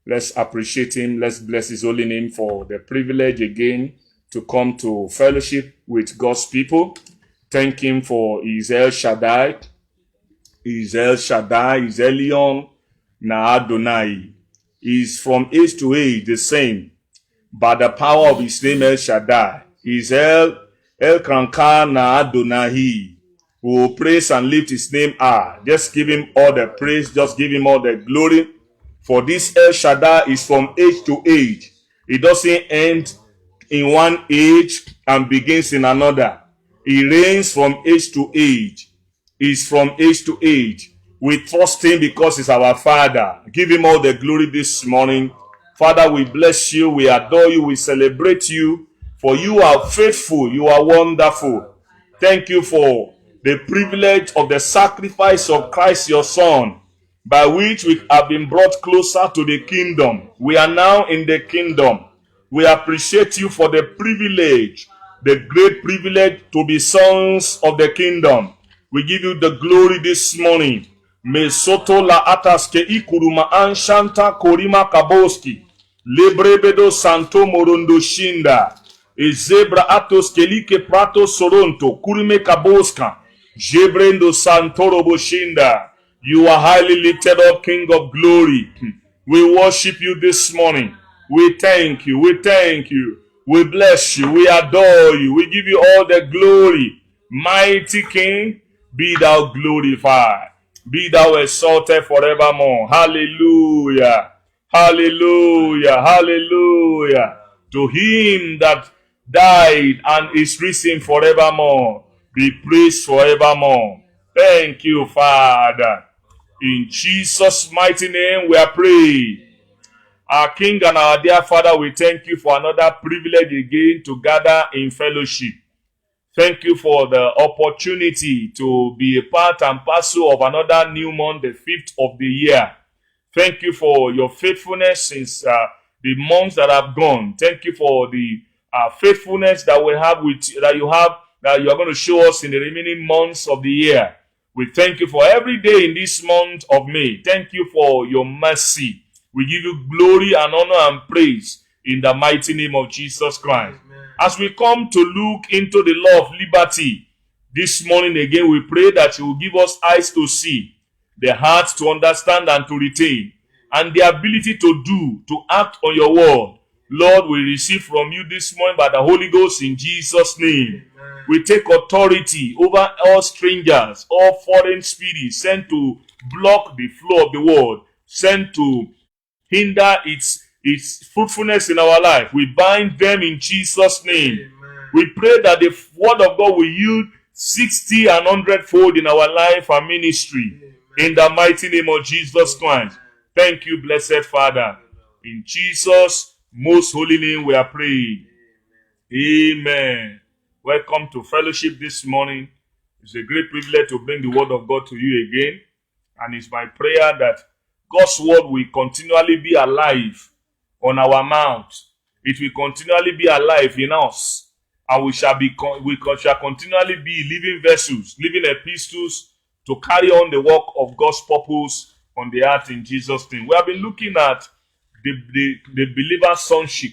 Let's appreciate him. Let's bless his holy name for the privilege again to come to fellowship with God's people. Thank him for his El Shaddai, his Elyon, Na Adonai. He's from age to age the same. By the power of his name El Shaddai, he's El Kranka Na Adonai. We will praise and lift his name high. Just give him all the praise. Just give him all the glory. For this El Shaddai is from age to age. It doesn't end in one age and begins in another. He reigns from age to age. He's from age to age. We trust him because he's our Father. Give him all the glory this morning. Father, we bless you. We adore you. We celebrate you. For you are faithful. You are wonderful. Thank you for the privilege of the sacrifice of Christ your Son, by which we have been brought closer to the kingdom. We are now in the kingdom. We appreciate you for the privilege, the great privilege to be sons of the kingdom. We give you the glory this morning. Me soto la ataske ikuruma anshanta korima kaboski. Lebrebedo santo morondo shinda. Ezebra atos kelike prato soronto kurime kaboska. Jebrendo santoro boshinda. You are highly lifted up, King of glory. We worship you this morning. We thank you. We thank you. We bless you. We adore you. We give you all the glory. Mighty King, be thou glorified. Be thou exalted forevermore. Hallelujah. Hallelujah. Hallelujah. To him that died and is risen forevermore, be praised forevermore. Thank you, Father. In Jesus' mighty name we are praying. Our King and our dear Father, we thank you for another privilege again to gather in fellowship. Thank you for the opportunity to be a part and parcel of another new month, the 5th of the year. Thank you for your faithfulness since the months that have gone. Thank you for the faithfulness that we have that you are going to show us in the remaining months of the year. We thank you for every day in this month of May. Thank you for your mercy. We give you glory and honor and praise in the mighty name of Jesus Christ. Amen. As we come to look into the law of liberty this morning again, we pray that you will give us eyes to see, the heart to understand and to retain, and the ability to act on your word. Lord, we receive from you this morning by the Holy Ghost in Jesus' name. Amen. We take authority over all strangers, all foreign spirits sent to block the flow of the word, sent to hinder its fruitfulness in our life. We bind them in Jesus' name. Amen. We pray that the word of God will yield 60 and 100-fold in our life and ministry. Amen. In the mighty name of Jesus Christ. Thank you, blessed Father. In Jesus' most holy name we are praying. Amen. Welcome to fellowship this morning. It's a great privilege to bring the word of God to you again. And it's my prayer that God's word will continually be alive on our mouth. It will continually be alive in us. And we shall continually be living vessels, living epistles to carry on the work of God's purpose on the earth in Jesus' name. We have been looking at the believer's sonship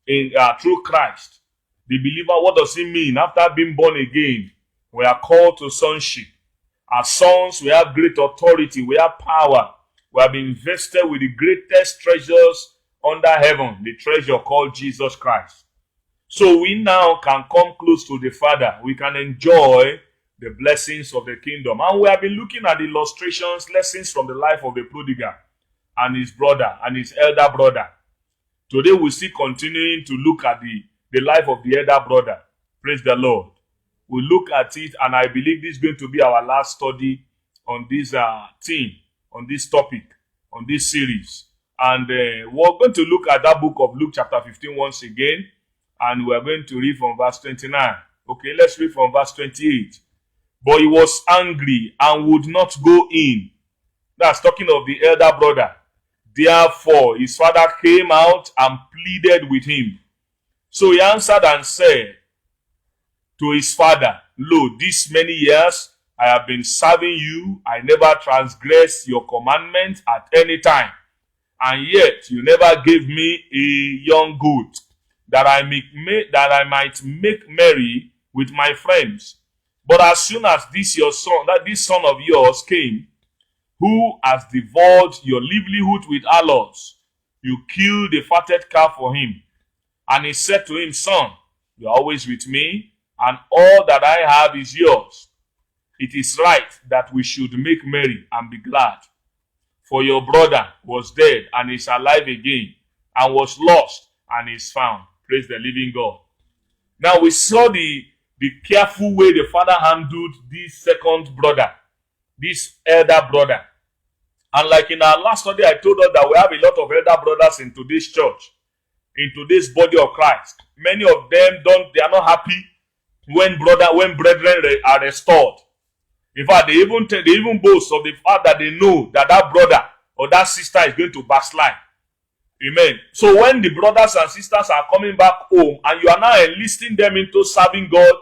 in through Christ. The believer, what does it mean? After being born again, we are called to sonship. As sons, we have great authority. We have power. We have been invested with the greatest treasures under heaven, the treasure called Jesus Christ. So we now can come close to the Father. We can enjoy the blessings of the kingdom. And we have been looking at the illustrations, lessons from the life of the prodigal and his brother and his elder brother. Today we'll still continuing to look at the life of the elder brother. Praise the Lord. We'll look at it, and I believe this is going to be our last study on this theme, on this topic, on this series. And we're going to look at that book of Luke chapter 15 once again, and we're going to read from verse 29. Okay, let's read from verse 28. But he was angry and would not go in. That's talking of the elder brother. Therefore, his father came out and pleaded with him. So he answered and said to his father, Lo, these many years I have been serving you. I never transgressed your commandment at any time. and yet you never gave me a young goat, that I might make merry with my friends. But as soon as this son of yours came, who has devoured your livelihood with harlots, you killed a fatted calf for him. And he said to him, Son, you are always with me, and all that I have is yours. It is right that we should make merry and be glad. For your brother was dead and is alive again, and was lost and is found. Praise the living God. Now we saw the careful way the father handled this second brother, this elder brother. And like in our last study, I told us that we have a lot of elder brothers in today's church, in today's body of Christ. Many of them they are not happy when brethren are restored. In fact, they even boast of the fact that they know that brother or that sister is going to backslide. Amen. So when the brothers and sisters are coming back home and you are now enlisting them into serving God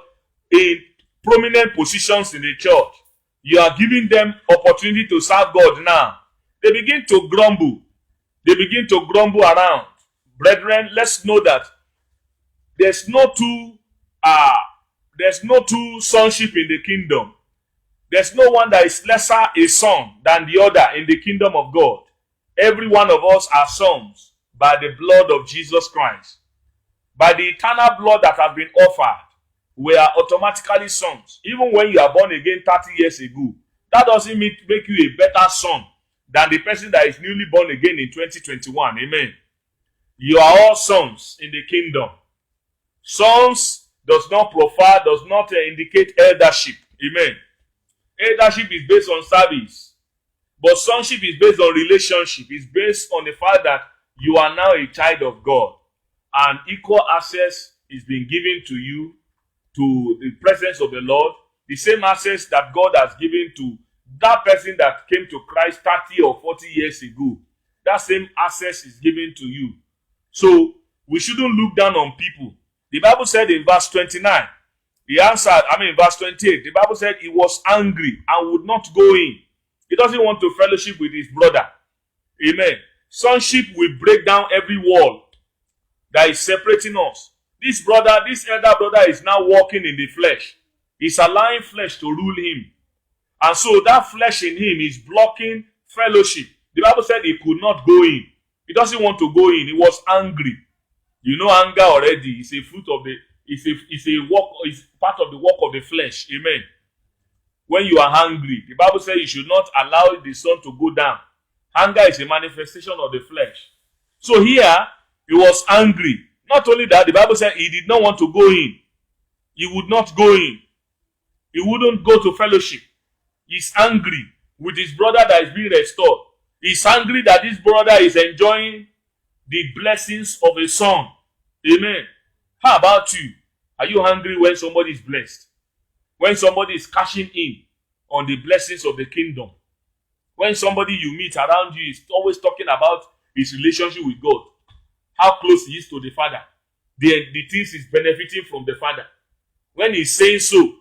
in prominent positions in the church, you are giving them opportunity to serve God now. They begin to grumble. They begin to grumble around. Brethren, let's know that there's no two sonship in the kingdom. There's no one that is lesser a son than the other in the kingdom of God. Every one of us are sons by the blood of Jesus Christ. By the eternal blood that has been offered, we are automatically sons. Even when you are born again 30 years ago, that doesn't make you a better son than the person that is newly born again in 2021. Amen. You are all sons in the kingdom. Sons does not indicate eldership. Amen. Eldership is based on service. But sonship is based on relationship. It's based on the fact that you are now a child of God. And equal access is being given to you to the presence of the Lord. The same access that God has given to that person that came to Christ 30 or 40 years ago. That same access is given to you. So we shouldn't look down on people. The Bible said in verse 29, verse 28, the Bible said he was angry and would not go in. He doesn't want to fellowship with his brother. Amen. Sonship will break down every wall that is separating us. This elder brother is now walking in the flesh. He's allowing flesh to rule him. And so that flesh in him is blocking fellowship. The Bible said he could not go in. He doesn't want to go in. He was angry. You know, anger already is a fruit of it's part of the work of the flesh. Amen. When you are hungry, the Bible says you should not allow the sun to go down. Anger is a manifestation of the flesh. So here, he was angry. Not only that, the Bible said he did not want to go in. He would not go in. He wouldn't go to fellowship. He's angry with his brother that is being restored. He's angry that this brother is enjoying the blessings of a son. Amen. How about you? Are you hungry when somebody is blessed? When somebody is cashing in on the blessings of the kingdom? When somebody you meet around you is always talking about his relationship with God, how close he is to the Father, the things he's benefiting from the Father. When he's saying so,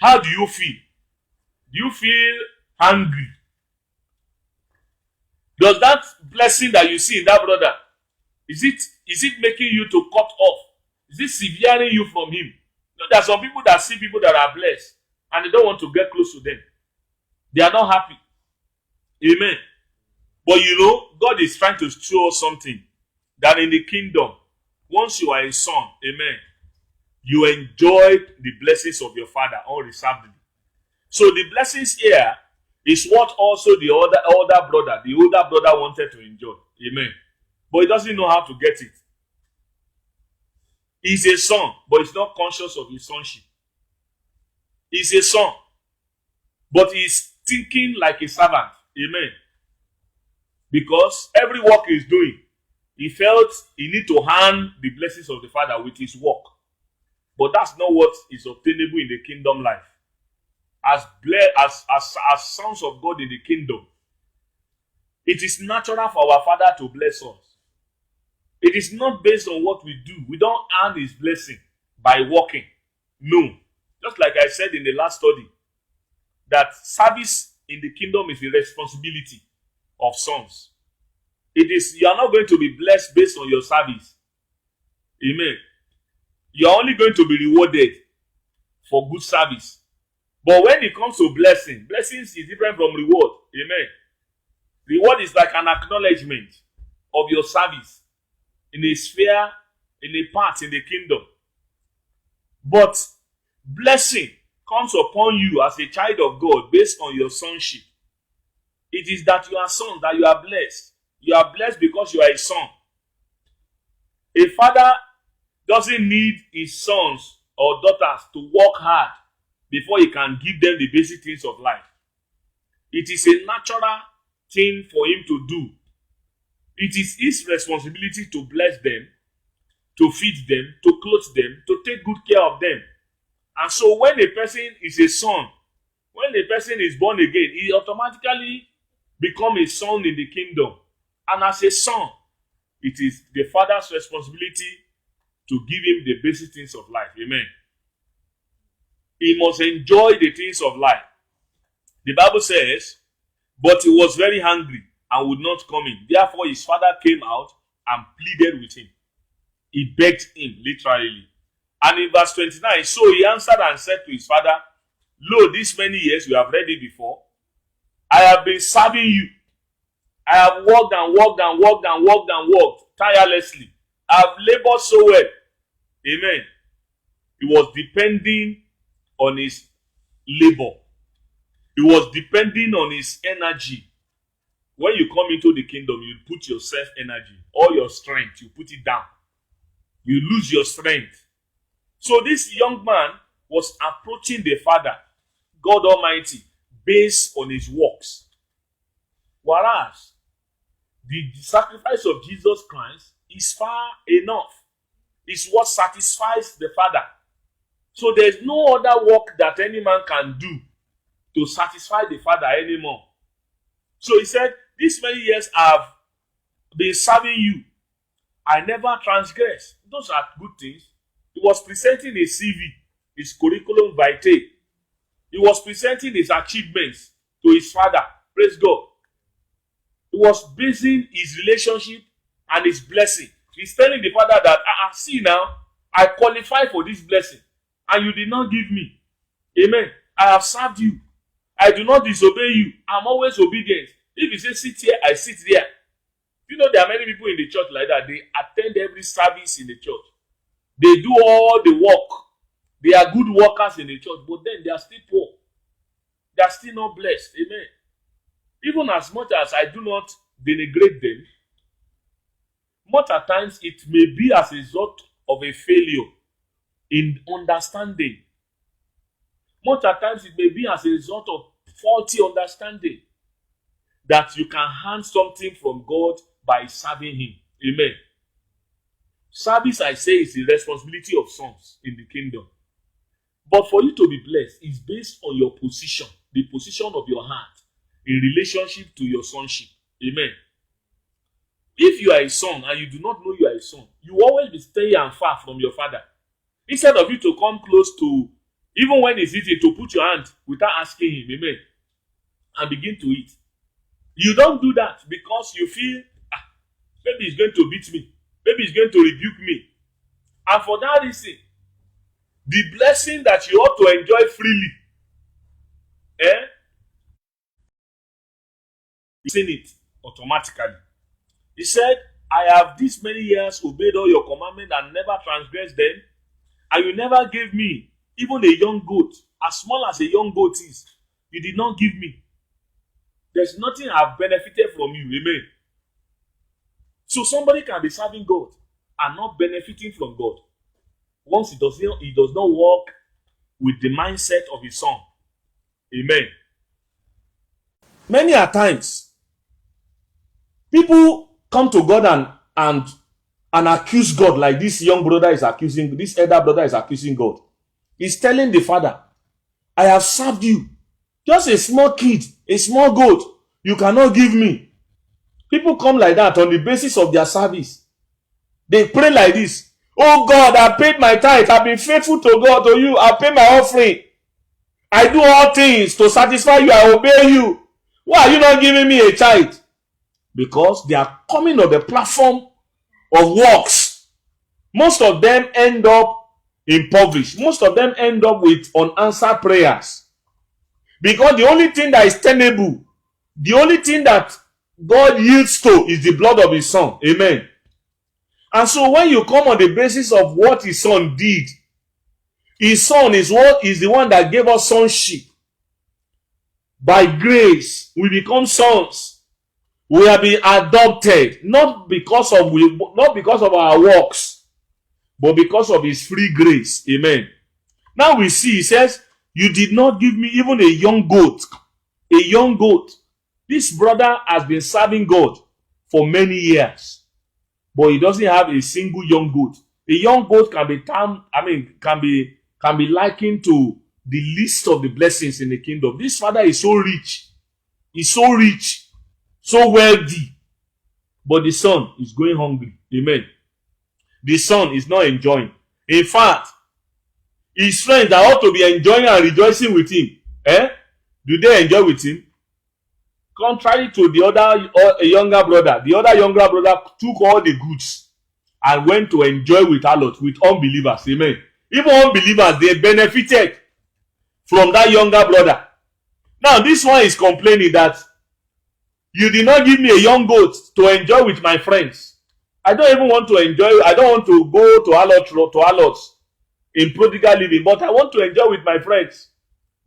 how do you feel? Do you feel hungry? Does that blessing that you see in that brother, is it making you to cut off? Is it severing you from him? You know, there are some people that see people that are blessed and they don't want to get close to them. They are not happy. Amen. But you know, God is trying to show us something. That in the kingdom, once you are a son, amen, you enjoy the blessings of your Father unreservedly. So the blessings here is what also the older brother wanted to enjoy. Amen. But he doesn't know how to get it. He's a son, but he's not conscious of his sonship. He's a son, but he's thinking like a servant. Amen. Because every work he's doing, he felt he need to hand the blessings of the Father with his work. But that's not what is obtainable in the kingdom life. As sons of God in the kingdom, it is natural for our Father to bless us. It is not based on what we do. We don't earn his blessing by working. No. Just like I said in the last study, that service in the kingdom is the responsibility of sons. You are not going to be blessed based on your service. Amen. You are only going to be rewarded for good service. But when it comes to blessings is different from reward. Amen. Reward is like an acknowledgement of your service in a sphere, in a part in the kingdom. But blessing comes upon you as a child of God based on your sonship. It is that you are son, that you are blessed. You are blessed because you are a son. A father doesn't need his sons or daughters to work hard before he can give them the basic things of life. It is a natural thing for him to do. It is his responsibility to bless them, to feed them, to clothe them, to take good care of them. And so when a person is a son, when a person is born again, he automatically becomes a son in the kingdom. And as a son, it is the father's responsibility to give him the basic things of life. Amen. He must enjoy the things of life. The Bible says, but he was very hungry and would not come in. Therefore his father came out and pleaded with him. He begged him, literally. And in verse 29, so he answered and said to his father, lo, these many years, we have read it before, I have been serving you. I have worked and worked and worked and worked and worked tirelessly. I have labored so well. Amen. He was depending on his labor. He was depending on his energy. When you come into the kingdom, you put your self-energy, all your strength, you put it down. You lose your strength. So this young man was approaching the Father, God Almighty, based on his works. Whereas the sacrifice of Jesus Christ is far enough. It's what satisfies the Father. So there is no other work that any man can do to satisfy the Father anymore. So he said, these many years I have been serving you. I never transgress. Those are good things. He was presenting a CV, his curriculum vitae. He was presenting his achievements to his Father. Praise God. He was basing his relationship and his blessing. He's telling the Father that, see now, I qualify for this blessing and you did not give me. Amen. I have served you. I do not disobey you. I'm always obedient. If you say sit here, I sit there. You know there are many people in the church like that. They attend every service in the church. They do all the work. They are good workers in the church, but then they are still poor. They are still not blessed. Amen. Even as much as I do not denigrate them, much at times it may be as a result of a failure in understanding. Much at times it may be as a result of faulty understanding that you can hand something from God by serving Him. Amen. Service, I say, is the responsibility of sons in the kingdom. But for you to be blessed is based on your position, the position of your heart in relationship to your sonship. Amen. If you are a son and you do not know you are a son, you will always be staying and far from your father. Instead of you to come close to, even when it's easy, to put your hand without asking him, amen, and begin to eat. You don't do that because you feel, maybe he's going to beat me. Maybe he's going to rebuke me. And for that reason, the blessing that you ought to enjoy freely, you've seen it automatically. He said, I have these many years obeyed all your commandments and never transgressed them, and you never gave me even a young goat, as small as a young goat is. You did not give me. There's nothing I've benefited from you. Amen. So somebody can be serving God and not benefiting from God once he does not walk with the mindset of his son. Amen. Many a times, people come to God and accuse God, like this young brother is accusing, this elder brother is accusing God. He's telling the Father, I have served you. Just a small kid, a small goat, you cannot give me. People come like that on the basis of their service. They pray like this. Oh God, I paid my tithe. I've been faithful to God, to you. I pay my offering. I do all things to satisfy you. I obey you. Why are you not giving me a tithe? Because they are coming on the platform of works. Most of them end up impoverished. Most of them end up with unanswered prayers. Because the only thing that is tenable, the only thing that God yields to is the blood of his son. Amen. And so when you come on the basis of what his son did, his son is the one that gave us sonship. By grace, we become sons. We have been adopted, not because of our works, but because of his free grace. Amen. Now we see, he says, you did not give me even a young goat. A young goat. This brother has been serving God for many years, but he doesn't have a single young goat. A young goat can be likened to the least of the blessings in the kingdom. This father is so rich. He's so rich, so wealthy, but the son is going hungry. Amen. The son is not enjoying. In fact, his friends that ought to be enjoying and rejoicing with him, do they enjoy with him? Contrary to the other younger brother, the other younger brother took all the goods and went to enjoy with harlots, with unbelievers. Amen. Even unbelievers, they benefited from that younger brother. Now this one is complaining that you did not give me a young goat to enjoy with my friends. I don't even want to enjoy. I don't want to go to harlots in prodigal living, but I want to enjoy with my friends.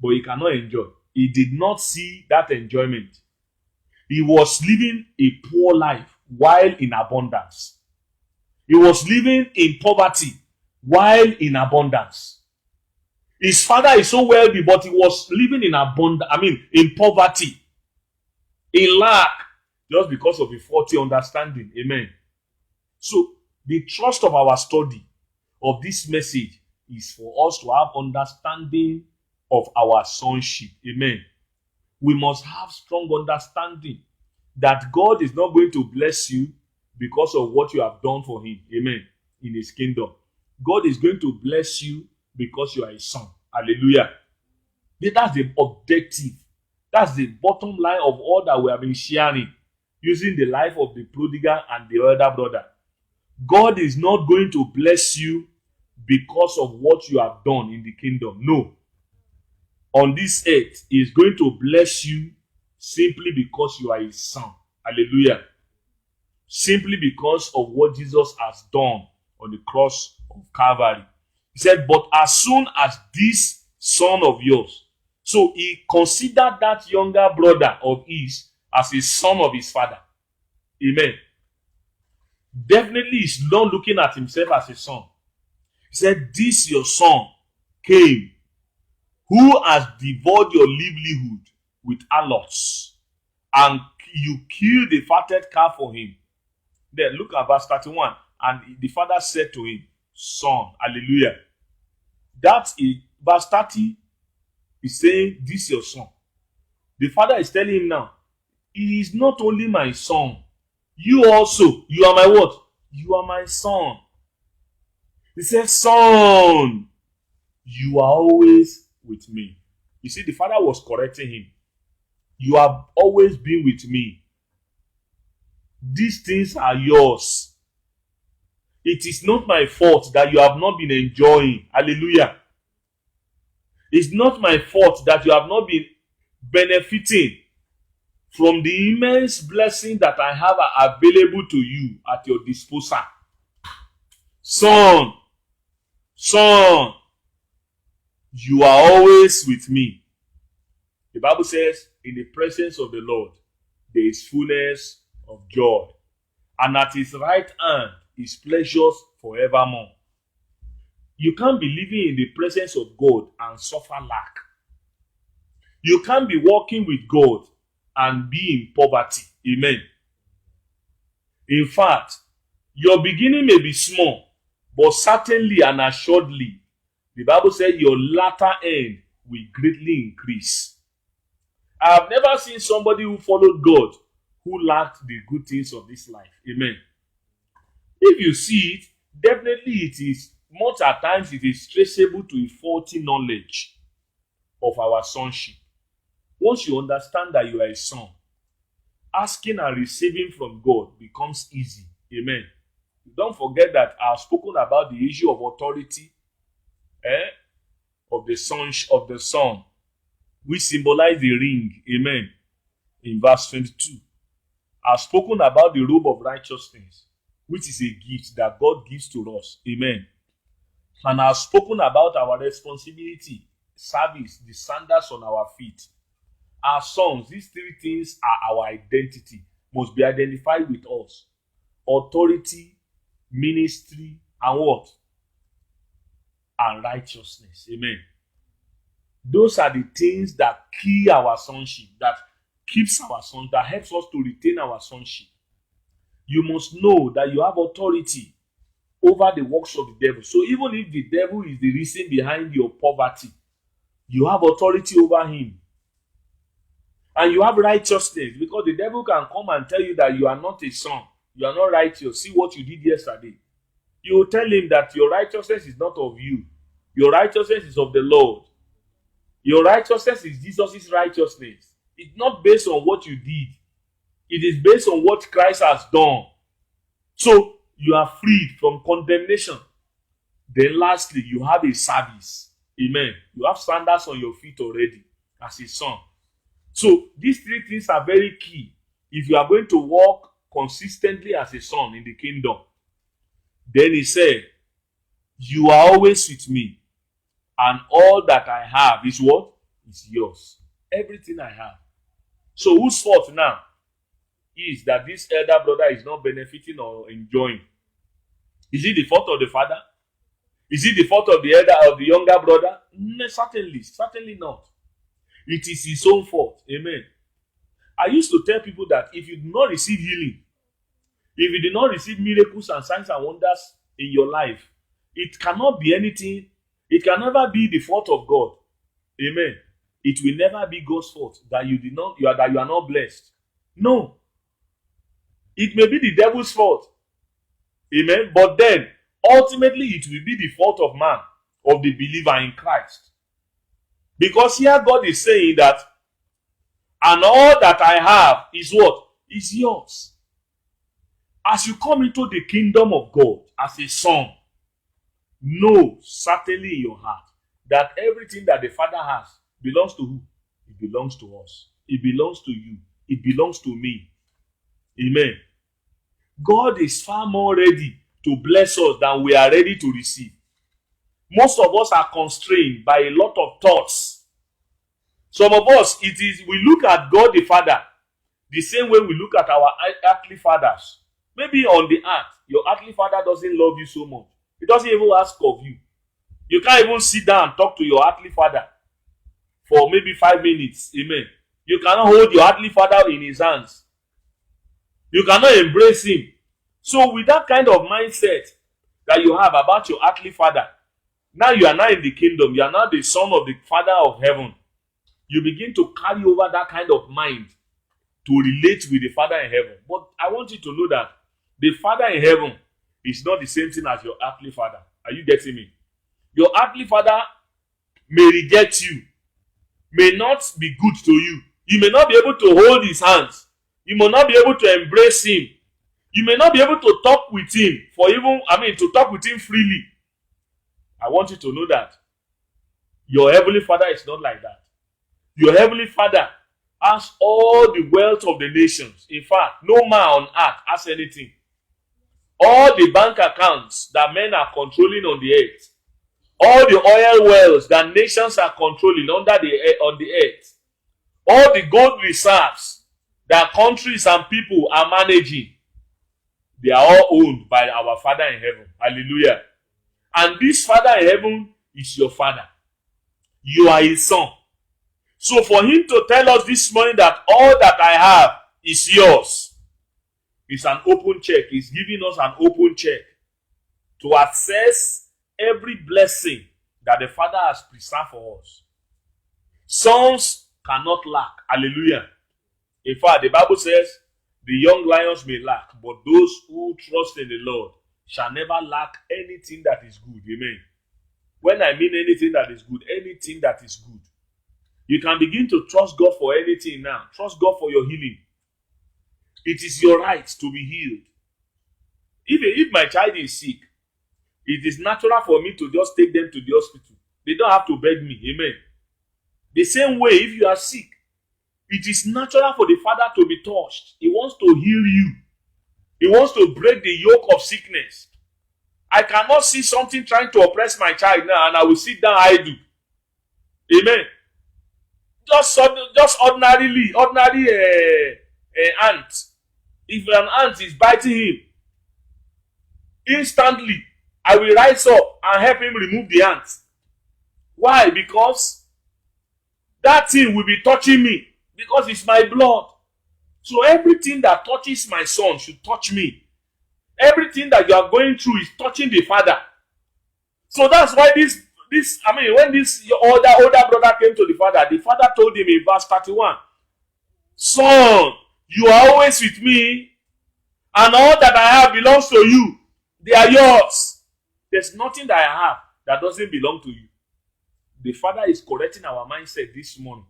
But he cannot enjoy. He did not see that enjoyment. He was living a poor life while in abundance. He was living in poverty while in abundance. His father is so wealthy, but he was living in in poverty, in lack, just because of a faulty understanding. Amen. So, the trust of our study of this message is for us to have understanding of our sonship. Amen. We must have strong understanding that God is not going to bless you because of what you have done for him. Amen. In his kingdom. God is going to bless you because you are his son. Hallelujah. That's the objective. That's the bottom line of all that we have been sharing, using the life of the prodigal and the elder brother. God is not going to bless you because of what you have done in the kingdom. No. On this earth, he is going to bless you simply because you are his son. Hallelujah. Simply because of what Jesus has done on the cross of Calvary. He said, but as soon as this son of yours, so he considered that younger brother of his as a son of his father. Amen. Definitely he's not looking at himself as a son. He said, this your son came, who has devoured your livelihood with harlots, and you killed the fatted calf for him. Then look at verse 31. And the father said to him, son, hallelujah. That is verse 30 is saying, this is your son. The father is telling him now, he is not only my son, you also, you are my what? You are my son. He said, son, you are always with me. You see, the father was correcting him. You have always been with me. These things are yours. It is not my fault that you have not been enjoying. Hallelujah. It's not my fault that you have not been benefiting from the immense blessing that I have available to you at your disposal. Son, you are always with me. The Bible says, in the presence of the Lord, there is fullness of joy. And at his right hand is pleasures forevermore. You can't be living in the presence of God and suffer lack. You can't be walking with God and be in poverty. Amen. In fact, your beginning may be small, but certainly and assuredly, the Bible says your latter end will greatly increase. I have never seen somebody who followed God who lacked the good things of this life. Amen. If you see it, definitely it is, most at times it is traceable to a faulty knowledge of our sonship. Once you understand that you are a son, asking and receiving from God becomes easy. Amen. Don't forget that I've spoken about the issue of authority of the sun, which symbolize the ring. Amen. In verse 22. I've spoken about the robe of righteousness, which is a gift that God gives to us. Amen. And I've spoken about our responsibility, service, the sandals on our feet. Our sons, these three things are our identity, must be identified with us. Authority, ministry, and what? And righteousness. Amen. Those are the things that key our sonship, that keeps our son, that helps us to retain our sonship. You must know that you have authority over the works of the devil. So even if the devil is the reason behind your poverty, you have authority over him. And you have righteousness, because the devil can come and tell you that you are not a son. You are not righteous. See what you did yesterday. You will tell him that your righteousness is not of you. Your righteousness is of the Lord. Your righteousness is Jesus' righteousness. It's not based on what you did. It is based on what Christ has done. So you are freed from condemnation. Then lastly, you have a service. Amen. You have sandals on your feet already as a son. So these three things are very key if you are going to walk consistently as a son in the kingdom. Then he said, you are always with me, and all that I have is what? Is yours. Everything I have. So whose fault now is that this elder brother is not benefiting or enjoying? Is it the fault of the father? Is it the fault of the elder of the younger brother? No, certainly not. It is his own fault. Amen. I used to tell people that if you do not receive healing, if you do not receive miracles and signs and wonders in your life, it cannot be anything. It can never be the fault of God. Amen. It will never be God's fault that you are not blessed. No. It may be the devil's fault. Amen. But then ultimately it will be the fault of man, of the believer in Christ. Because here God is saying that, and all that I have is what? Is yours. As you come into the kingdom of God as a son, know certainly in your heart that everything that the Father has belongs to who? It belongs to us. It belongs to you. It belongs to me. Amen. God is far more ready to bless us than we are ready to receive. Most of us are constrained by a lot of thoughts. Some of us, we look at God the Father the same way we look at our earthly fathers. Maybe on the earth, your earthly father doesn't love you so much. He doesn't even ask of you. You can't even sit down and talk to your earthly father for maybe 5 minutes. Amen. You cannot hold your earthly father in his hands. You cannot embrace him. So with that kind of mindset that you have about your earthly father, now you are now in the kingdom. You are now the son of the Father of heaven. You begin to carry over that kind of mind to relate with the Father in heaven. But I want you to know that the Father in heaven is not the same thing as your earthly father. Are you getting me? Your earthly father may reject you, may not be good to you. You may not be able to hold his hands. You may not be able to embrace him. You may not be able to talk with him to talk with him freely. I want you to know that your heavenly Father is not like that. Your heavenly Father has all the wealth of the nations. In fact, no man on earth has anything. All the bank accounts that men are controlling on the earth, all the oil wells that nations are controlling on the earth, all the gold reserves that countries and people are managing, they are all owned by our Father in heaven. Hallelujah. And this Father in heaven is your Father. You are his son. So for him to tell us this morning that all that I have is yours, it's an open check. He's giving us an open check to access every blessing that the Father has preserved for us. Sons cannot lack. Hallelujah. In fact, the Bible says, the young lions may lack, but those who trust in the Lord shall never lack anything that is good. Amen. When I mean anything that is good, anything that is good. You can begin to trust God for anything now. Trust God for your healing. It is your right to be healed. If my child is sick, it is natural for me to just take them to the hospital. They don't have to beg me. Amen. The same way, if you are sick, it is natural for the Father to be touched. He wants to heal you. He wants to break the yoke of sickness. I cannot see something trying to oppress my child now and I will sit down idle. Amen. Just ordinary ant. If an ant is biting him, instantly, I will rise up and help him remove the ant. Why? Because that thing will be touching me. Because it's my blood. So everything that touches my son should touch me. Everything that you are going through is touching the Father. So that's why when this older brother came to the Father told him in verse 31, son, you are always with me, and all that I have belongs to you. They are yours. There's nothing that I have that doesn't belong to you. The Father is correcting our mindset this morning,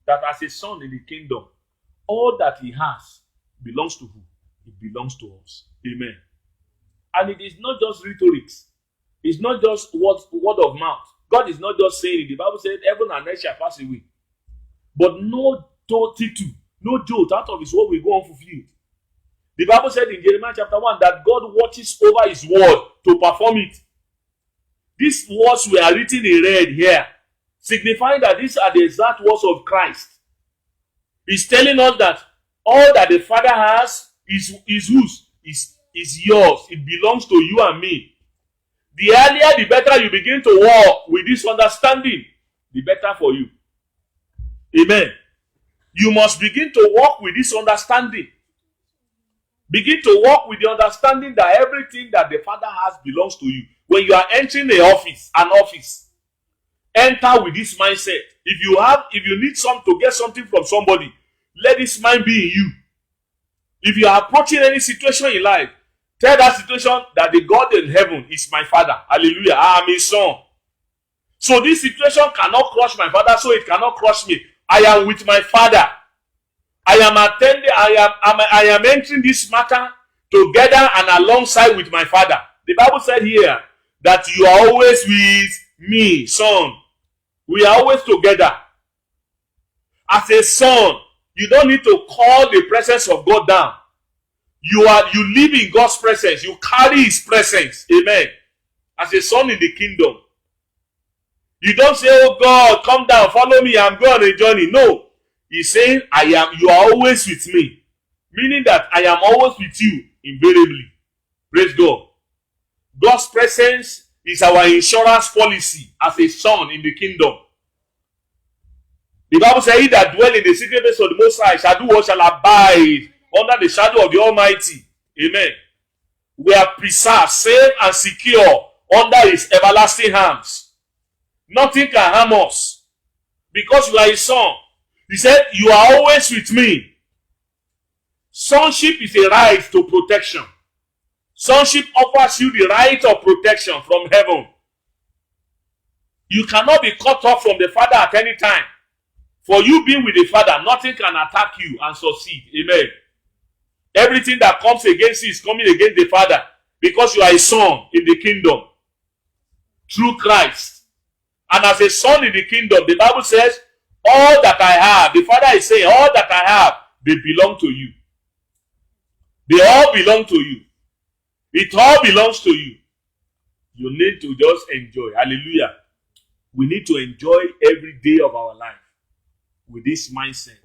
that as a son in the kingdom, all that he has belongs to who? It belongs to us. Amen. And it is not just rhetorics. It's not just word of mouth. God is not just saying it. The Bible said, heaven and earth shall pass away. But no jolt out of his word will go unfulfilled. The Bible said in Jeremiah chapter 1 that God watches over his word to perform it. These words were written in red here, signifying that these are the exact words of Christ. He's telling us that all that the Father has is whose? Is yours. It belongs to you and me. The earlier, the better you begin to walk with this understanding, the better for you. Amen. You must begin to walk with this understanding. Begin to walk with the understanding that everything that the Father has belongs to you. When you are entering an office, enter with this mindset. If you need to get something from somebody, let this mind be in you. If you are approaching any situation in life, tell that situation that the God in heaven is my Father. Hallelujah. I am his son. So this situation cannot crush my Father, so it cannot crush me. I am with my Father. I am entering this matter together and alongside with my Father. The Bible said here that you are always with me, son. We are always together. As a son, you don't need to call the presence of God down. You live in God's presence. You carry his presence. Amen. As a son in the kingdom. You don't say, oh God, come down, follow me, I'm going on a journey. No. He's saying, you are always with me. Meaning that I am always with you, invariably. Praise God. God's presence is our insurance policy as a son in the kingdom. The Bible says, he that dwell in the secret place of the Most High shall do what shall abide under the shadow of the Almighty. Amen. We are preserved, safe, and secure under his everlasting arms. Nothing can harm us because you are his son. He said, you are always with me. Sonship is a right to protection. Sonship offers you the right of protection from heaven. You cannot be cut off from the Father at any time. For you being with the Father, nothing can attack you and succeed. Amen. Everything that comes against you is coming against the Father because you are a son in the kingdom through Christ. And as a son in the kingdom, the Bible says, all that I have, the Father is saying, all that I have, they belong to you. They all belong to you. It all belongs to you. You need to just enjoy. Hallelujah. We need to enjoy every day of our life with this mindset.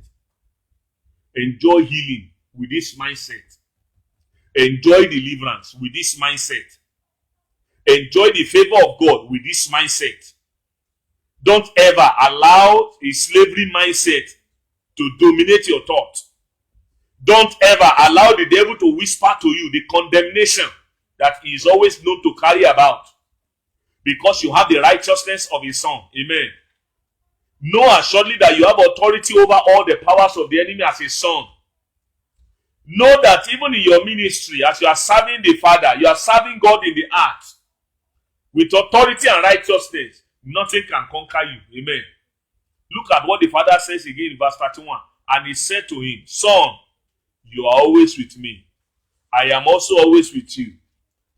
Enjoy healing with this mindset. Enjoy deliverance with this mindset. Enjoy the favor of God with this mindset. Don't ever allow a slavery mindset to dominate your thought. Don't ever allow the devil to whisper to you the condemnation that he is always known to carry about. Because you have the righteousness of his son. Amen. Know assuredly that you have authority over all the powers of the enemy as a son. Know that even in your ministry, as you are serving the Father, you are serving God in the earth. With authority and righteousness, nothing can conquer you. Amen. Look at what the Father says again in verse 31. And he said to him, son, You are always with me. I am also always with you.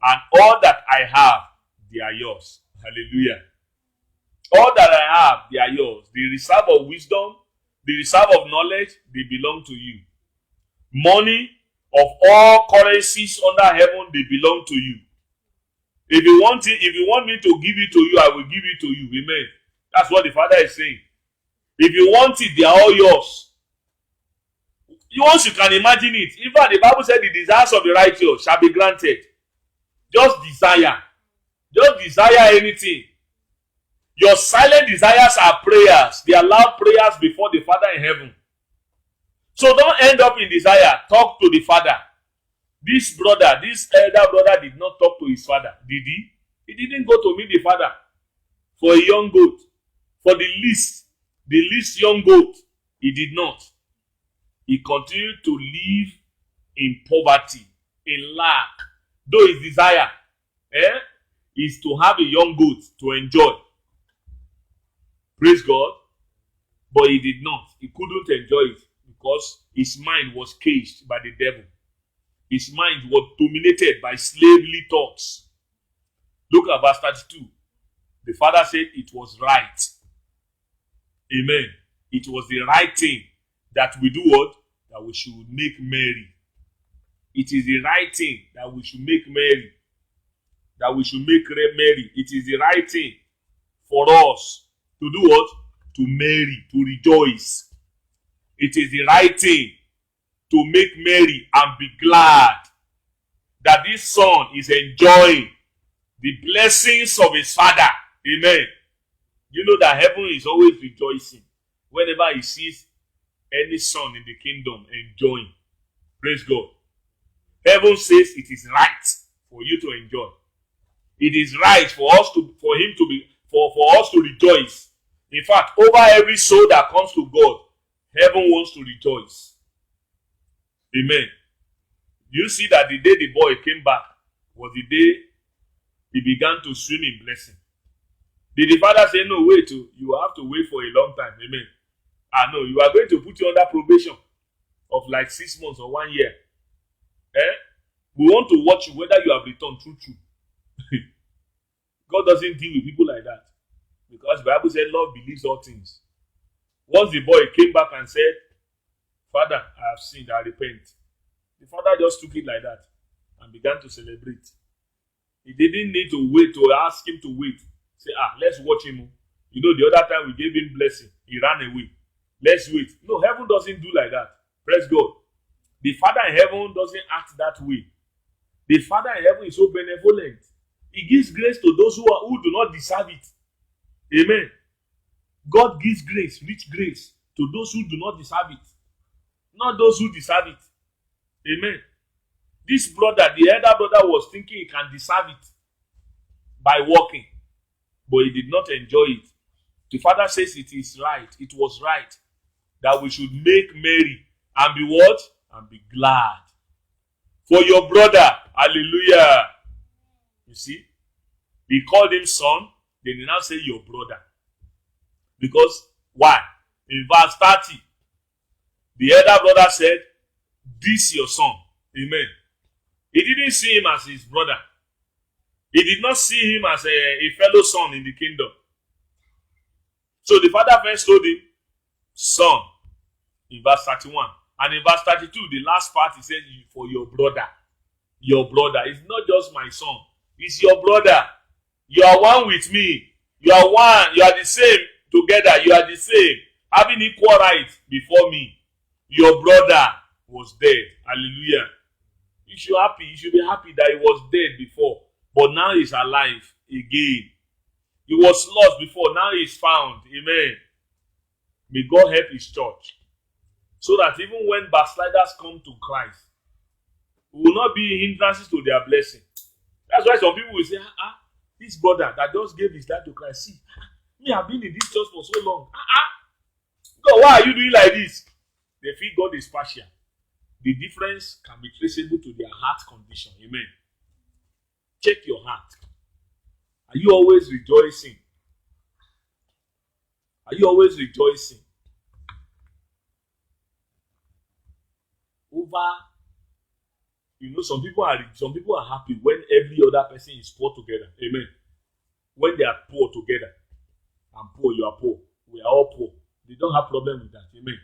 And all that I have, they are yours. Hallelujah. All that I have, they are yours. The reserve of wisdom, the reserve of knowledge, they belong to you. Money of all currencies under heaven, they belong to you. If you want it, if you want me to give it to you, I will give it to you. Amen. That's what the Father is saying. If you want it, they are all yours. Once you can imagine it, in fact, the Bible said the desires of the righteous shall be granted. Just desire. Just desire anything. Your silent desires are prayers. They are loud prayers before the Father in heaven. So don't end up in desire. Talk to the Father. This brother, this elder brother did not talk to his father. Did he? He didn't go to meet the father for a young goat. For the least young goat, he did not. He continued to live in poverty, in lack. Though his desire is to have a young goat to enjoy. Praise God. But he did not. He couldn't enjoy it because his mind was caged by the devil. His mind was dominated by slavely thoughts. Look at verse 32. The father said it was right. Amen. It was the right thing that we do what? That we should make merry. It is the right thing that we should make merry. That we should make merry. It is the right thing for us to do what? To marry, to rejoice. It is the right thing to make merry and be glad that this son is enjoying the blessings of his father. Amen. You know that heaven is always rejoicing whenever he sees any son in the kingdom enjoying. Praise God. Heaven says it is right for you to enjoy. It is right for us to, for him to be, for us to rejoice. In fact, over every soul that comes to God, heaven wants to rejoice. Amen. You see that the day the boy came back was the day he began to swim in blessing. Did the father say, no, wait, you have to wait for a long time? Amen. No, you are going to put you under probation of like 6 months or 1 year. We want to watch you whether you have returned true. God doesn't deal with people like that. Because the Bible said love believes all things. Once the boy came back and said, Father, I have sinned, I repent. The father just took it like that and began to celebrate. He didn't need to wait to ask him to wait. Say, let's watch him. You know, the other time we gave him blessing, he ran away. Let's wait. No, heaven doesn't do like that. Praise God. The Father in heaven doesn't act that way. The Father in heaven is so benevolent. He gives grace to those who do not deserve it. Amen. God gives grace, rich grace, to those who do not deserve it. Not those who deserve it. Amen. This brother, the elder brother, was thinking he can deserve it by working. But he did not enjoy it. The Father says it is right. It was right that we should make merry and be what? And be glad. For your brother. Hallelujah. You see? He called him son. Then he now say your brother. Because why? In verse 30, the elder brother said, this your son. Amen. He didn't see him as his brother. He did not see him as a fellow son in the kingdom. So the father first told him, son, in verse 31. And in verse 32, the last part, he said, for your brother. Your brother. It's not just my son. It's your brother. You are one with me. You are one. You are the same together. You are the same. Having equal rights before me. Your brother was dead. Hallelujah. You should be happy that he was dead before. But now he's alive again. He was lost before. Now he's found. Amen. May God help his church. So that even when backsliders come to Christ, we will not be hindrances to their blessing. That's why some people will say, this brother that just gave his life to Christ, see, me have been in this church for so long. God, why are you doing like this? They feel God is partial. The difference can be traceable to their heart condition. Amen. Check your heart. Are you always rejoicing? Are you always rejoicing? over, some people are happy when every other person is poor together. Amen. When they are poor together, I'm poor, you are poor, we are all poor. They don't have problem with that. Amen.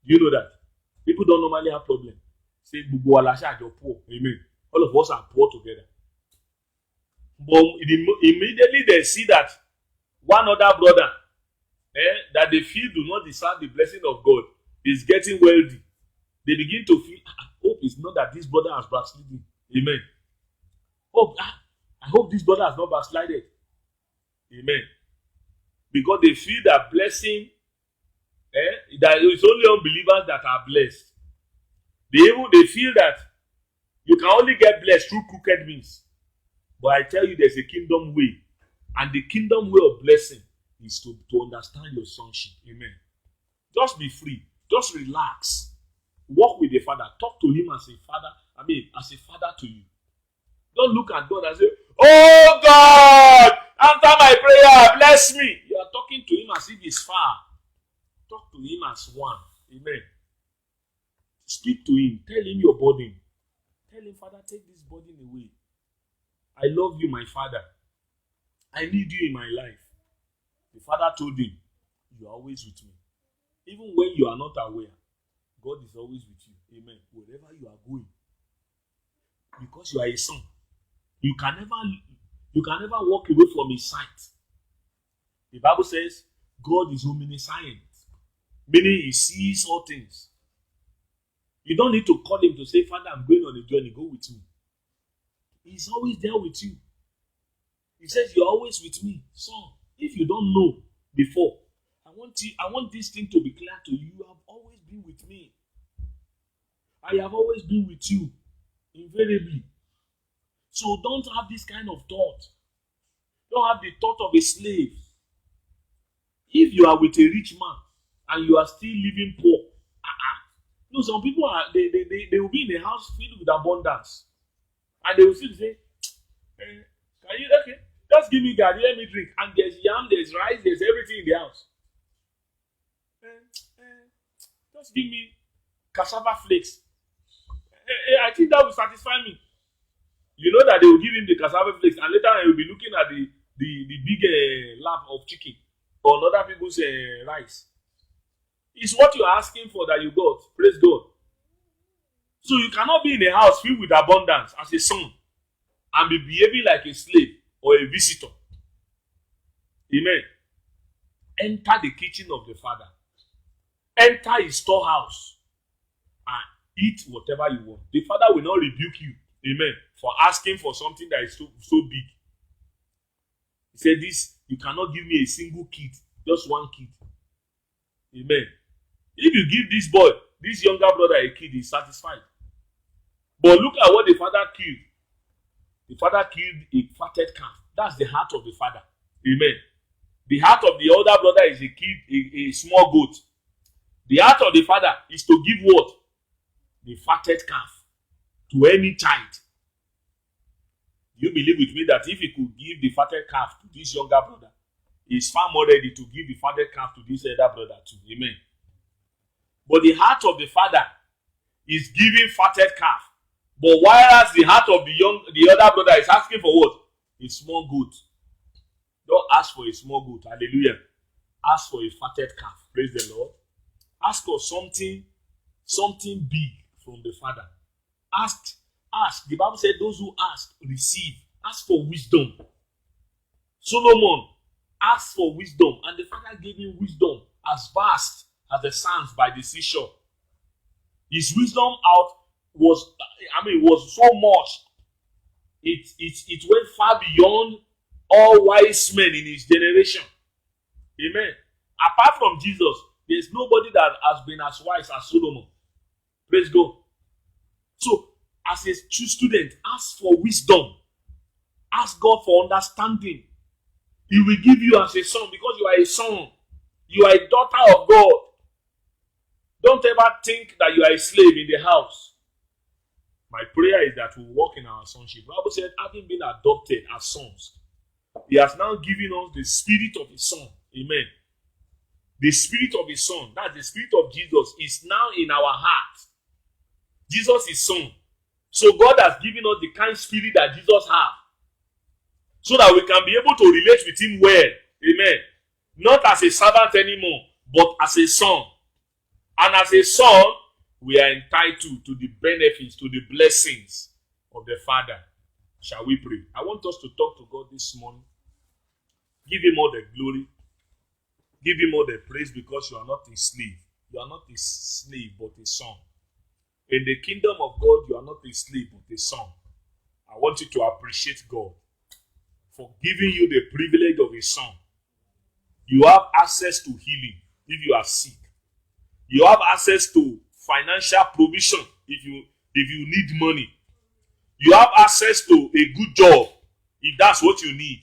Do you know that? People don't normally have problem. Say, you're poor. Amen. All of us are poor together. But immediately they see that one other brother that they feel do not deserve the blessing of God is getting wealthy. They begin to feel, hope it's not that this brother has backslidden. Amen. I hope this brother has not backslided. Amen. Because they feel that blessing, that it's only unbelievers that are blessed. They feel that you can only get blessed through crooked means. But I tell you, there's a kingdom way. And the kingdom way of blessing is to understand your sonship. Amen. Just be free. Just relax. Walk with the Father. Talk to him as a father. As a father to you. Don't look at God and say, oh God, answer my prayer, bless me. You are talking to him as if he's far. Talk to him as one. Amen. Speak to him. Tell him your burden. Tell him, Father, take this burden away. I love you, my Father. I need you in my life. The Father told him, you are always with me. Even when you are not aware, God is always with you. Amen. Wherever you are going. Because you are a son. You can never walk away from his sight. The Bible says, God is omniscient. Meaning he sees all things. You don't need to call him to say, Father, I'm going on a journey. Go with me. He's always there with you. He says, you're always with me. So, if you don't know before, I want this thing to be clear to you. You have always been with me. I have always been with you. Invariably. So don't have this kind of thought. Don't have the thought of a slave. If you are with a rich man and you are still living poor, some people they will be in a house filled with abundance. And they will still say, just give me garri, let me drink. And there's yam, there's rice, there's everything in the house. Just give me cassava flakes. I think that will satisfy me. You know that they will give him the cassava flakes, and later he will be looking at the big lap of chicken or other people's rice. It's what you are asking for that you got. Praise God. So you cannot be in a house filled with abundance as a son and be behaving like a slave or a visitor. Amen. Enter the kitchen of the Father. Enter his storehouse and eat whatever you want. The Father will not rebuke you. Amen. For asking for something that is so big. He said this, you cannot give me a single kid, just one kid. Amen. If you give this younger brother a kid, he's satisfied. But look at what the Father killed. The Father killed a fatted calf. That's the heart of the Father. Amen. The heart of the older brother is a small goat. The heart of the Father is to give what? The fatted calf to any child. You believe with me that if he could give the fatted calf to this younger brother, he's far more ready to give the fatted calf to this elder brother too. Amen. But the heart of the Father is giving fatted calf. But whereas the heart of the other brother is asking for what? A small goat. Don't ask for a small goat. Hallelujah. Ask for a fatted calf. Praise the Lord. Ask for something big from the Father. Ask. The Bible said those who ask, receive. Ask for wisdom. Solomon asked for wisdom, and the Father gave him wisdom as vast as the sands by the seashore. His wisdom was so much. It went far beyond all wise men in his generation. Amen. Apart from Jesus, there's nobody that has been as wise as Solomon. Praise God. So, as a true student, ask for wisdom. Ask God for understanding. He will give you as a son because you are a son. You are a daughter of God. Don't ever think that you are a slave in the house. My prayer is that we walk in our sonship. The Bible said, having been adopted as sons, he has now given us the spirit of his son. Amen. The spirit of his son, that's the spirit of Jesus, is now in our hearts. Jesus is son. So God has given us the kind spirit that Jesus has, so that we can be able to relate with him well. Amen. Not as a servant anymore, but as a son. And as a son, we are entitled to the benefits, to the blessings of the Father. Shall we pray? I want us to talk to God this morning. Give him all the glory. Give him all the praise, because you are not a slave. You are not a slave, but a son. In the kingdom of God, you are not a slave, but a son. I want you to appreciate God for giving you the privilege of a son. You have access to healing if you are sick. You have access to financial provision if you need money. You have access to a good job if that's what you need.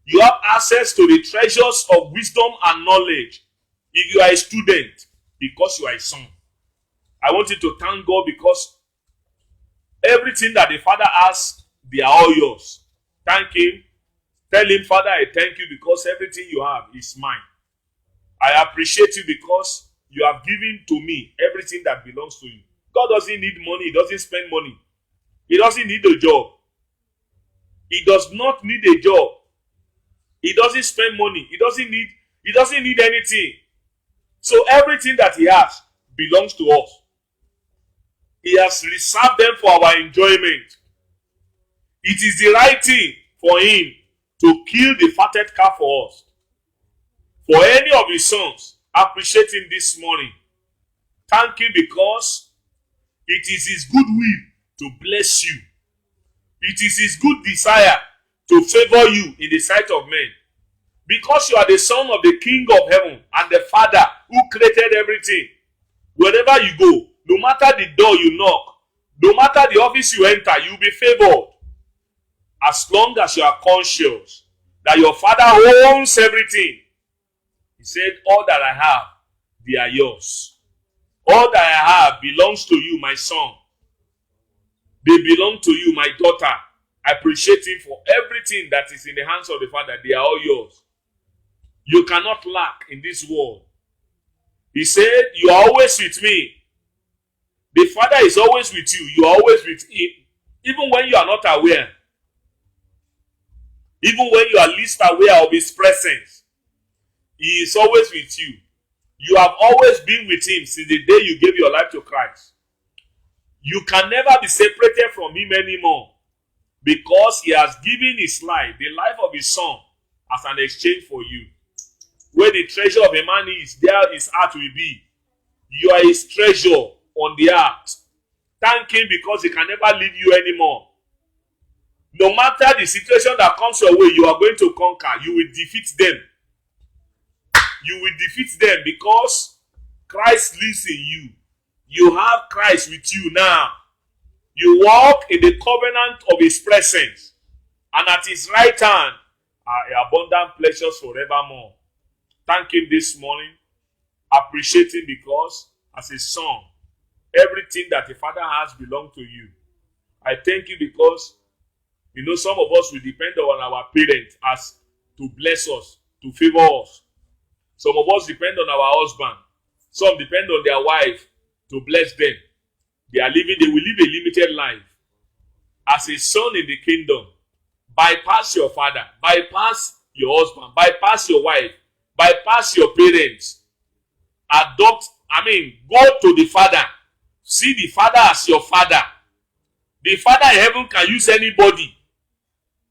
You have access to the treasures of wisdom and knowledge if you are a student, because you are a son. I want you to thank God, because everything that the Father has, they are all yours. Thank him. Tell him, Father, I thank you because everything you have is mine. I appreciate you because you have given to me everything that belongs to you. God doesn't need money. He doesn't spend money. He doesn't need a job. He does not need a job. He doesn't spend money. He doesn't need anything. So everything that he has belongs to us. He has reserved them for our enjoyment. It is the right thing for him to kill the fatted calf for us. For any of his sons, appreciate him this morning. Thank him, because it is his good will to bless you. It is his good desire to favor you in the sight of men. Because you are the son of the King of heaven and the Father who created everything. Wherever you go, no matter the door you knock, no matter the office you enter, you will be favored. As long as you are conscious that your Father owns everything. He said, all that I have, they are yours. All that I have belongs to you, my son. They belong to you, my daughter. I appreciate him for everything that is in the hands of the Father. They are all yours. You cannot lack in this world. He said, you are always with me. The Father is always with you. You are always with him. Even when you are not aware. Even when you are least aware of his presence. He is always with you. You have always been with him since the day you gave your life to Christ. You can never be separated from him anymore, because he has given his life, the life of his son, as an exchange for you. Where the treasure of a man is, there his heart will be. You are his treasure on the earth. Thank him, because he can never leave you anymore. No matter the situation that comes your way, you are going to conquer. You will defeat them. You will defeat them, because Christ lives in you. You have Christ with you now. You walk in the covenant of his presence. And at his right hand are abundant pleasures forevermore. Thank him this morning. Appreciate him, because as a son, everything that the Father has belongs to you. I thank you because, some of us will depend on our parents as to bless us, to favor us. Some of us depend on our husband. Some depend on their wife to bless them. They will live a limited life. As a son in the kingdom, bypass your father, bypass your husband, bypass your wife, bypass your parents. Go to the Father. See the Father as your Father. The Father in heaven can use anybody.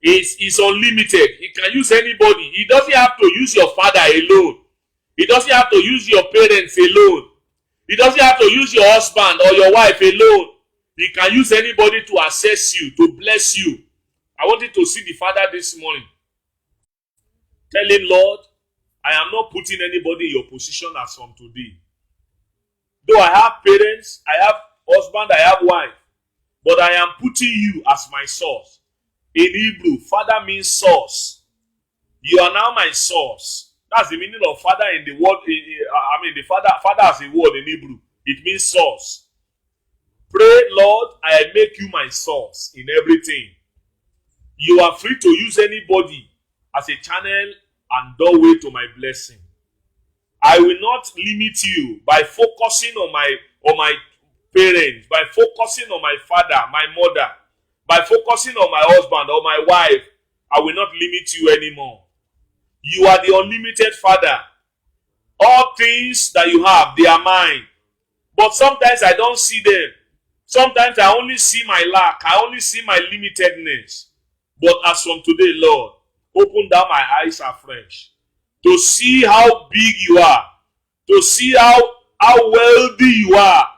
It's unlimited. He can use anybody. He doesn't have to use your father alone. He doesn't have to use your parents alone. He doesn't have to use your husband or your wife alone. He can use anybody to assess you, to bless you. I want you to see the Father this morning. Tell him, Lord, I am not putting anybody in your position as from today. Though I have parents, I have husband, I have wife, but I am putting you as my source. In Hebrew, Father means source. You are now my source. That's the meaning of Father in the word. The Father as a word in Hebrew. It means source. Pray, Lord, I make you my source in everything. You are free to use anybody as a channel and doorway to my blessing. I will not limit you by focusing on my parents, by focusing on my father, my mother, by focusing on my husband or my wife, I will not limit you anymore. You are the unlimited Father. All things that you have, they are mine. But sometimes I don't see them. Sometimes I only see my lack. I only see my limitedness. But as from today, Lord, open down my eyes afresh to see how big you are, to see how wealthy you are,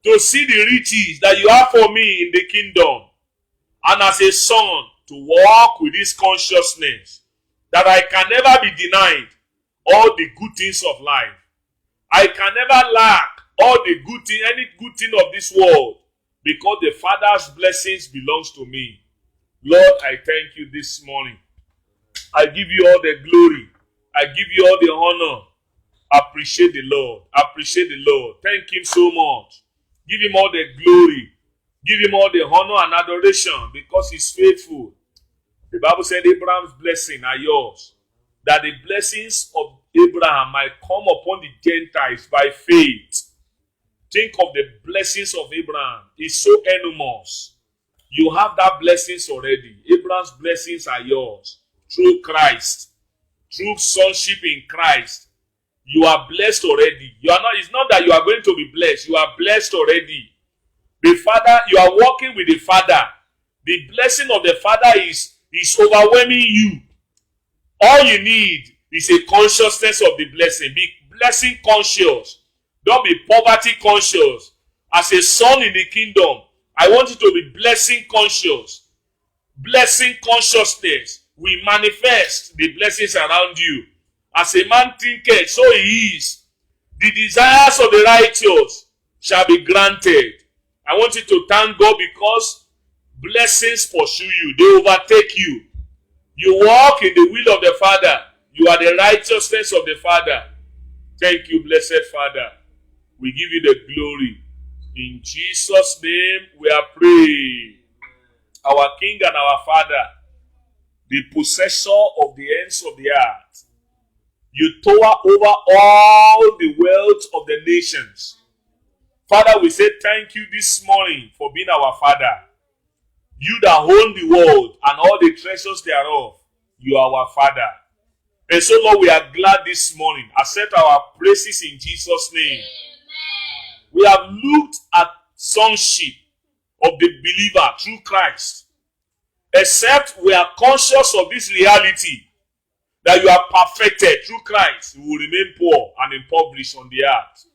to see the riches that you have for me in the kingdom. And as a son, to walk with this consciousness that I can never be denied all the good things of life. I can never lack all the good thing, any good thing of this world, because the Father's blessings belongs to me. Lord, I thank you this morning. I give you all the glory. I give you all the honor. Appreciate the Lord. Appreciate the Lord. Thank him so much. Give him all the glory. Give him all the honor and adoration because he's faithful. The Bible said Abraham's blessings are yours. That the blessings of Abraham might come upon the Gentiles by faith. Think of the blessings of Abraham. It's so enormous. You have that blessings already. Abraham's blessings are yours. Through Christ. Through sonship in Christ. You are blessed already. It's not that you are going to be blessed. You are blessed already. The Father, you are walking with the Father. The blessing of the Father is overwhelming you. All you need is a consciousness of the blessing. Be blessing conscious. Don't be poverty conscious. As a son in the kingdom, I want you to be blessing conscious. Blessing consciousness will manifest the blessings around you. As a man thinketh, so he is. The desires of the righteous shall be granted. I want you to thank God because blessings pursue you. They overtake you. You walk in the will of the Father. You are the righteousness of the Father. Thank you, blessed Father. We give you the glory. In Jesus' name we are praying. Our King and our Father, the possessor of the ends of the earth. You tower over all the wealth of the nations. Father, we say thank you this morning for being our Father. You that own the world and all the treasures thereof, you are our Father. And so, Lord, we are glad this morning. Accept our praises in Jesus' name. Amen. We have looked at sonship of the believer through Christ. Except we are conscious of this reality that you are perfected through Christ, you will remain poor and impoverished on the earth.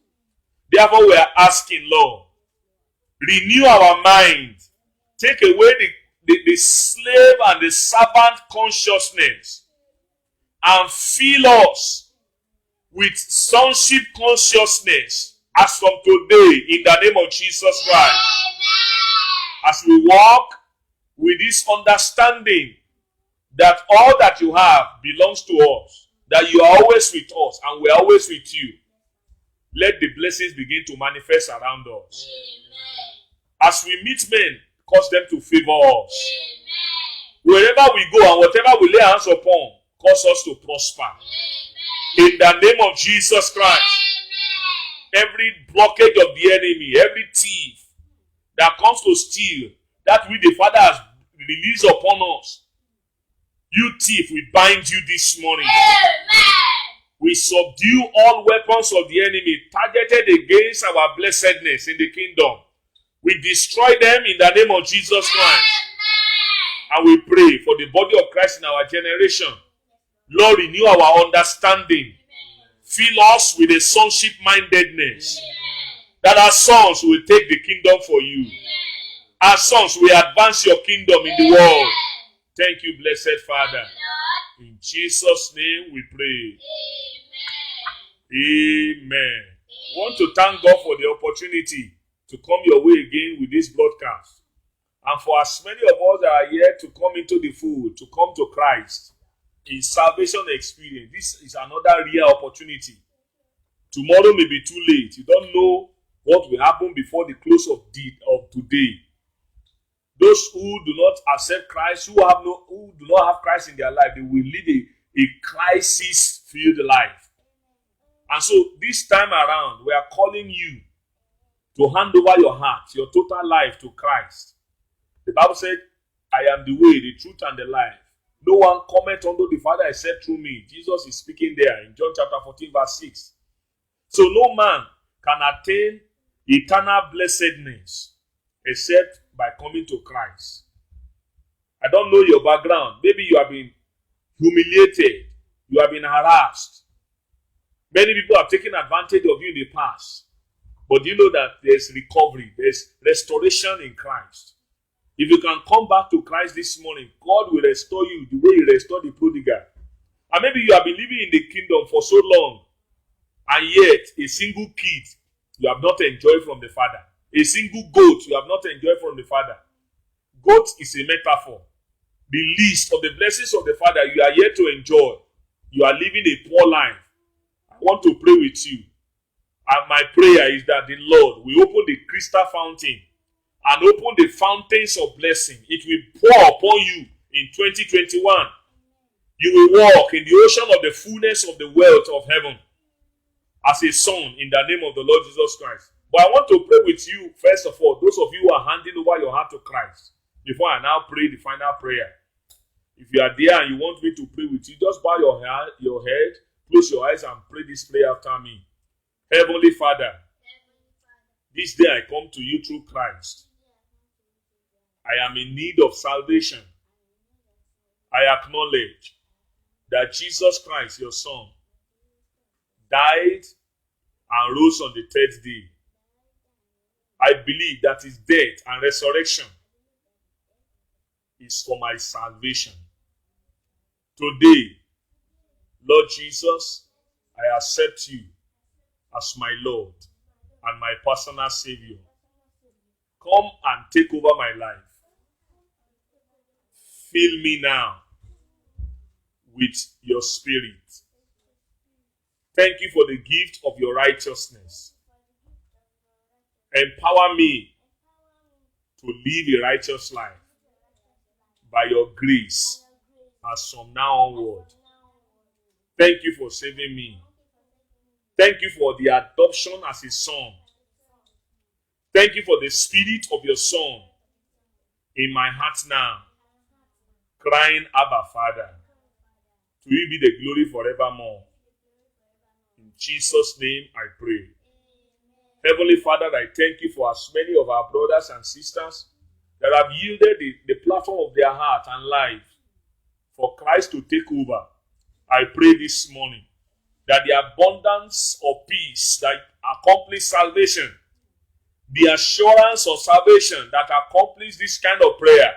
Therefore, we are asking, Lord, renew our mind. Take away the slave and the servant consciousness and fill us with sonship consciousness as from today in the name of Jesus Christ. As we walk with this understanding that all that you have belongs to us, that you are always with us and we are always with you, let the blessings begin to manifest around us. Amen. As we meet men, cause them to favor us. Amen. Wherever we go and whatever we lay hands upon, cause us to prosper. Amen. In the name of Jesus Christ. Amen. Every blockage of the enemy, every thief that comes to steal that which the Father has released upon us, you thief, we bind you this morning. Amen. We subdue all weapons of the enemy targeted against our blessedness in the kingdom. We destroy them in the name of Jesus Christ. Amen. And we pray for the body of Christ in our generation. Lord, renew our understanding. Amen. Fill us with a sonship mindedness. Amen. That our sons will take the kingdom for you. Amen. Our sons will advance your kingdom in the world. Thank you, blessed Father. In Jesus' name we pray. Amen. Amen. I want to thank God for the opportunity to come your way again with this broadcast. And for as many of us that are here to come into the fold, to come to Christ in salvation experience, this is another real opportunity. Tomorrow may be too late. You don't know what will happen before the close of today. Those who do not accept Christ, who do not have Christ in their life, they will live a crisis-filled life. And so this time around, we are calling you to hand over your heart, your total life to Christ. The Bible said, I am the way, the truth, and the life. No one cometh unto the Father except through me. Jesus is speaking there in John chapter 14, verse 6. So no man can attain eternal blessedness except by coming to Christ. I don't know your background. Maybe you have been humiliated. You have been harassed. Many people have taken advantage of you in the past. But you know that there's recovery. There's restoration in Christ. If you can come back to Christ this morning, God will restore you the way He restored the prodigal. And maybe you have been living in the kingdom for so long, and yet a single kid you have not enjoyed from the Father. A single goat you have not enjoyed from the Father. Goat is a metaphor. The least of the blessings of the Father you are yet to enjoy. You are living a poor life. I want to pray with you. And my prayer is that the Lord will open the crystal fountain and open the fountains of blessing. It will pour upon you in 2021. You will walk in the ocean of the fullness of the wealth of heaven as a son in the name of the Lord Jesus Christ. But I want to pray with you, first of all, those of you who are handing over your heart to Christ, before I now pray the final prayer. If you are there and you want me to pray with you, just bow your head, close your eyes, and pray this prayer after me. Heavenly Father, this day I come to you through Christ. I am in need of salvation. I acknowledge that Jesus Christ, your Son, died and rose on the third day. I believe that His death and resurrection is for my salvation. Today, Lord Jesus, I accept you as my Lord and my personal Savior. Come and take over my life. Fill me now with your Spirit. Thank you for the gift of your righteousness. Empower me to live a righteous life by your grace as from now onward. Thank you for saving me. Thank you for the adoption as a son. Thank you for the spirit of your Son in my heart now, crying, Abba, Father. To you be the glory forevermore. In Jesus' name I pray. Heavenly Father, I thank you for as many of our brothers and sisters that have yielded the platform of their heart and life for Christ to take over. I pray this morning that the abundance of peace that accomplishes salvation, the assurance of salvation that accomplishes this kind of prayer,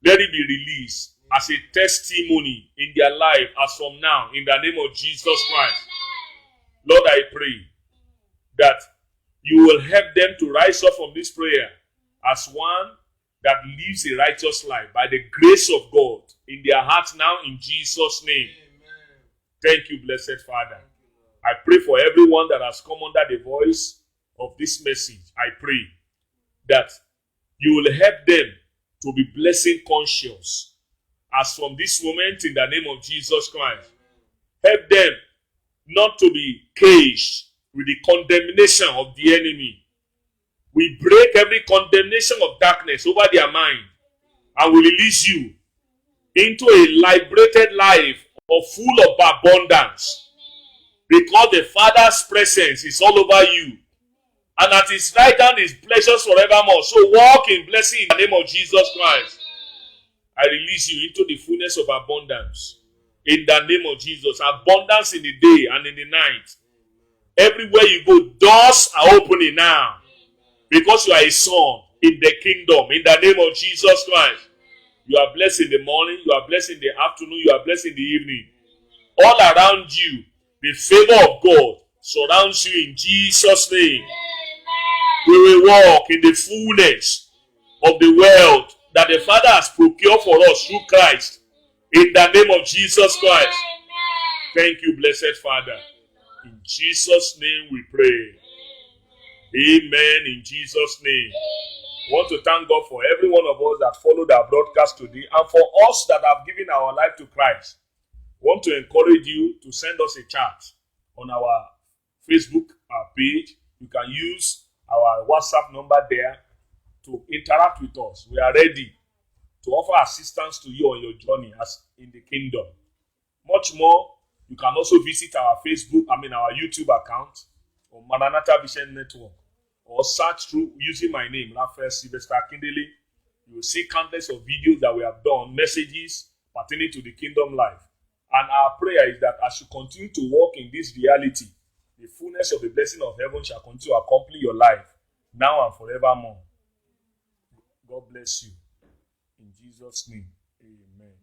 let it be released as a testimony in their life as from now, in the name of Jesus Christ. Lord, I pray that you will help them to rise up from this prayer as one that lives a righteous life by the grace of God in their hearts now, in Jesus' name. Amen. Thank you, blessed Father. I pray for everyone that has come under the voice of this message. I pray that you will help them to be blessing conscious as from this moment, in the name of Jesus Christ. Help them not to be caged with the condemnation of the enemy. We break every condemnation of darkness over their mind and we release you into a liberated life of full of abundance, because the Father's presence is all over you, and at His right hand is pleasures forevermore. So walk in blessing in the name of Jesus Christ. I release you into the fullness of abundance in the name of Jesus. Abundance in the day and in the night. Everywhere you go, doors are opening now, because you are a son in the kingdom in the name of Jesus Christ. You are blessed in the morning, you are blessed in the afternoon, you are blessed in the evening. All around you, the favor of God surrounds you in Jesus' name. We will walk in the fullness of the wealth that the Father has procured for us through Christ in the name of Jesus Christ. Thank you, blessed Father. In Jesus' name we pray. Amen. In Jesus' name. I want to thank God for every one of us that followed our broadcast today, and for us that have given our life to Christ. I want to encourage you to send us a chat on our Facebook page. You can use our WhatsApp number there to interact with us. We are ready to offer assistance to you on your journey as in the kingdom. Much more, you can also visit our our YouTube account or Maranatha Vision Network, or search through using my name, Raphael Sylvester Akindele. You will see countless of videos that we have done, messages pertaining to the kingdom life. And our prayer is that as you continue to walk in this reality, the fullness of the blessing of heaven shall continue to accompany your life now and forevermore. God bless you. In Jesus' name, amen.